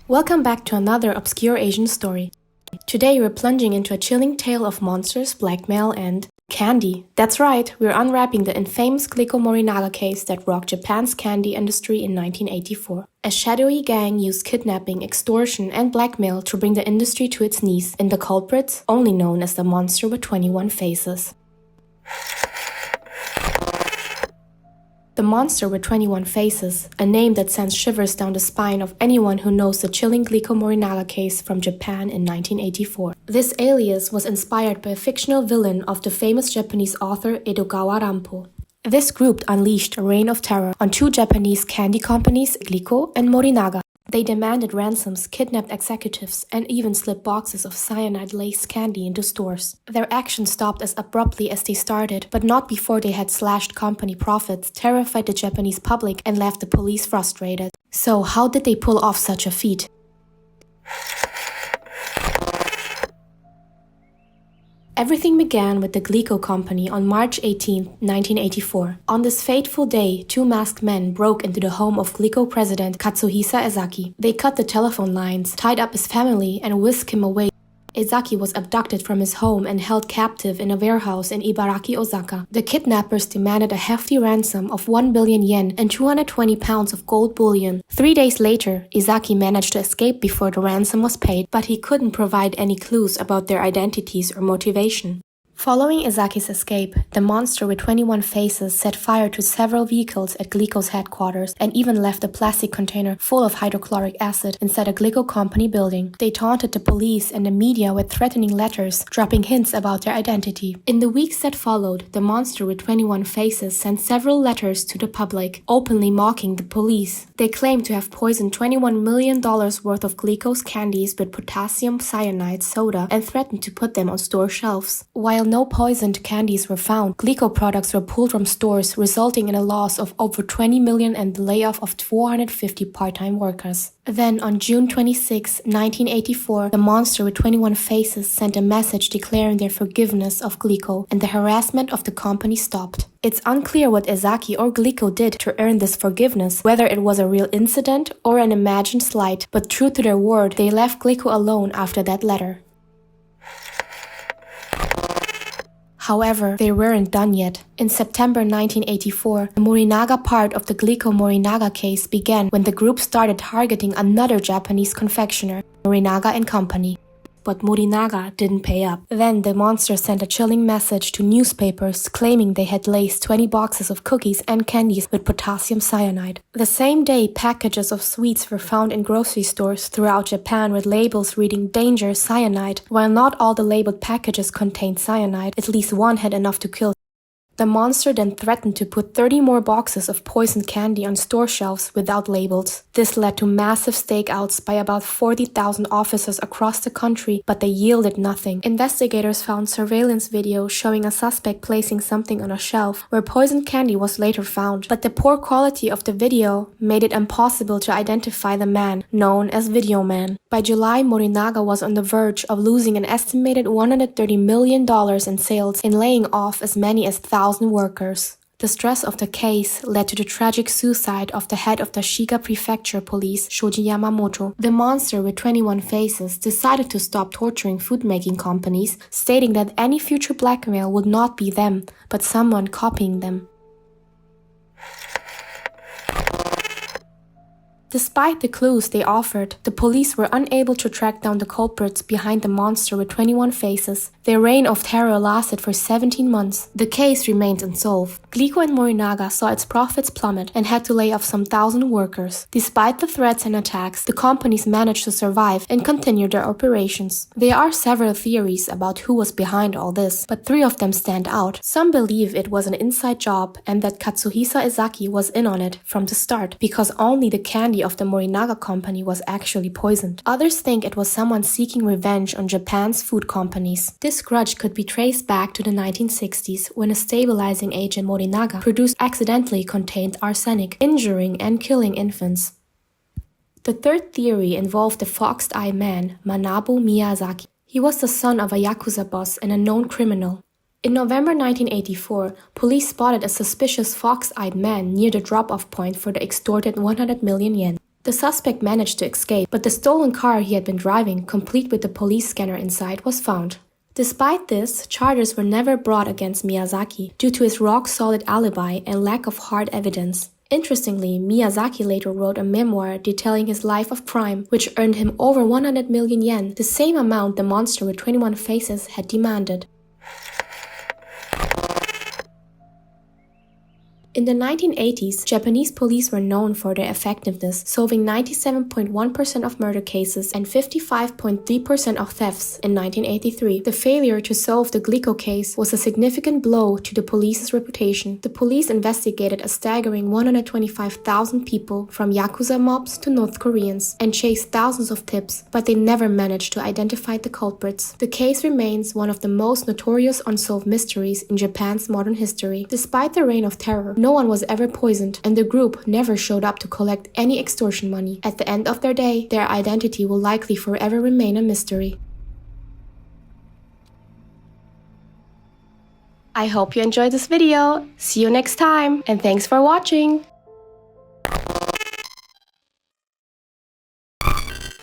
Welcome back to another obscure Asian story. Today we're plunging into a chilling tale of monsters, blackmail, and candy. That's right, we're unwrapping the infamous Gloo Morinaga case that rocked Japan's candy industry in 1984. A shadowy gang used kidnapping, extortion, and blackmail to bring the industry to its knees, and the culprits, only known as the monster with 21 faces. The monster with 21 faces, a name that sends shivers down the spine of anyone who knows the chilling Gloo Morinaga case from Japan in 1984. This alias was inspired by a fictional villain of the famous Japanese author Edogawa Rampo. This group unleashed a reign of terror on two Japanese candy companies, Gloo and Morinaga. They demanded ransoms, kidnapped executives, and even slipped boxes of cyanide-laced candy into stores. Their actions stopped as abruptly as they started, but not before they had slashed company profits, terrified the Japanese public, and left the police frustrated. So, how did they pull off such a feat? Everything began with the Gloo Company on March 18, 1984. On this fateful day, two masked men broke into the home of Gloo president Katsuhisa Ezaki. They cut the telephone lines, tied up his family, and whisked him away. Ezaki was abducted from his home and held captive in a warehouse in Ibaraki, Osaka. The kidnappers demanded a hefty ransom of 1 billion yen and 220 pounds of gold bullion. 3 days later, Ezaki managed to escape before the ransom was paid, but he couldn't provide any clues about their identities or motivation. Following Ezaki's escape, the monster with 21 faces set fire to several vehicles at Gloo's headquarters and even left a plastic container full of hydrochloric acid inside a Gloo company building. They taunted the police and the media with threatening letters, dropping hints about their identity. In the weeks that followed, the monster with 21 faces sent several letters to the public, openly mocking the police. They claimed to have poisoned $21 million worth of Gloo's candies with potassium cyanide soda and threatened to put them on store shelves. While no poisoned candies were found, Gloo products were pulled from stores, resulting in a loss of over $20 million and the layoff of 450 part-time workers. Then, on June 26, 1984, the monster with 21 faces sent a message declaring their forgiveness of Gloo, and the harassment of the company stopped. It's unclear what Ezaki or Gloo did to earn this forgiveness, whether it was a real incident or an imagined slight, but true to their word, they left Gloo alone after that letter. However, they weren't done yet. In September 1984, the Morinaga part of the Gloo Morinaga case began when the group started targeting another Japanese confectioner, Morinaga and Company. But Morinaga didn't pay up. Then the monster sent a chilling message to newspapers claiming they had laced 20 boxes of cookies and candies with potassium cyanide. The same day, packages of sweets were found in grocery stores throughout Japan with labels reading "Danger Cyanide." While not all the labeled packages contained cyanide, at least one had enough to kill. The monster then threatened to put 30 more boxes of poisoned candy on store shelves without labels. This led to massive stakeouts by about 40,000 officers across the country, but they yielded nothing. Investigators found surveillance video showing a suspect placing something on a shelf where poisoned candy was later found, but the poor quality of the video made it impossible to identify the man, known as Video Man. By July, Morinaga was on the verge of losing an estimated $130 million in sales and laying off as many as 1,000 workers. The stress of the case led to the tragic suicide of the head of the Shiga Prefecture Police, Shoji Yamamoto. The monster with 21 faces decided to stop torturing food-making companies, stating that any future blackmail would not be them, but someone copying them. Despite the clues they offered, the police were unable to track down the culprits behind the monster with 21 faces. Their reign of terror lasted for 17 months. The case remained unsolved. Gloo and Morinaga saw its profits plummet and had to lay off some 1,000 workers. Despite the threats and attacks, the companies managed to survive and continue their operations. There are several theories about who was behind all this, but 3 of them stand out. Some believe it was an inside job and that Katsuhisa Ezaki was in on it from the start, because only the candy of the Morinaga company was actually poisoned. Others think it was someone seeking revenge on Japan's food companies. This grudge could be traced back to the 1960s when a stabilizing agent Morinaga produced accidentally contained arsenic, injuring and killing infants. The third theory involved the fox-eyed man, Manabu Miyazaki. He was the son of a Yakuza boss and a known criminal. In November 1984, police spotted a suspicious fox-eyed man near the drop-off point for the extorted 100 million yen. The suspect managed to escape, but the stolen car he had been driving, complete with the police scanner inside, was found. Despite this, charges were never brought against Miyazaki due to his rock-solid alibi and lack of hard evidence. Interestingly, Miyazaki later wrote a memoir detailing his life of crime, which earned him over 100 million yen, the same amount the monster with 21 faces had demanded. In the 1980s, Japanese police were known for their effectiveness, solving 97.1% of murder cases and 55.3% of thefts in 1983. The failure to solve the Gloo case was a significant blow to the police's reputation. The police investigated a staggering 125,000 people, from Yakuza mobs to North Koreans, and chased thousands of tips, but they never managed to identify the culprits. The case remains one of the most notorious unsolved mysteries in Japan's modern history. Despite the reign of terror, no one was ever poisoned, and the group never showed up to collect any extortion money. At the end of their day, their identity will likely forever remain a mystery. I hope you enjoyed this video. See you next time, and thanks for watching!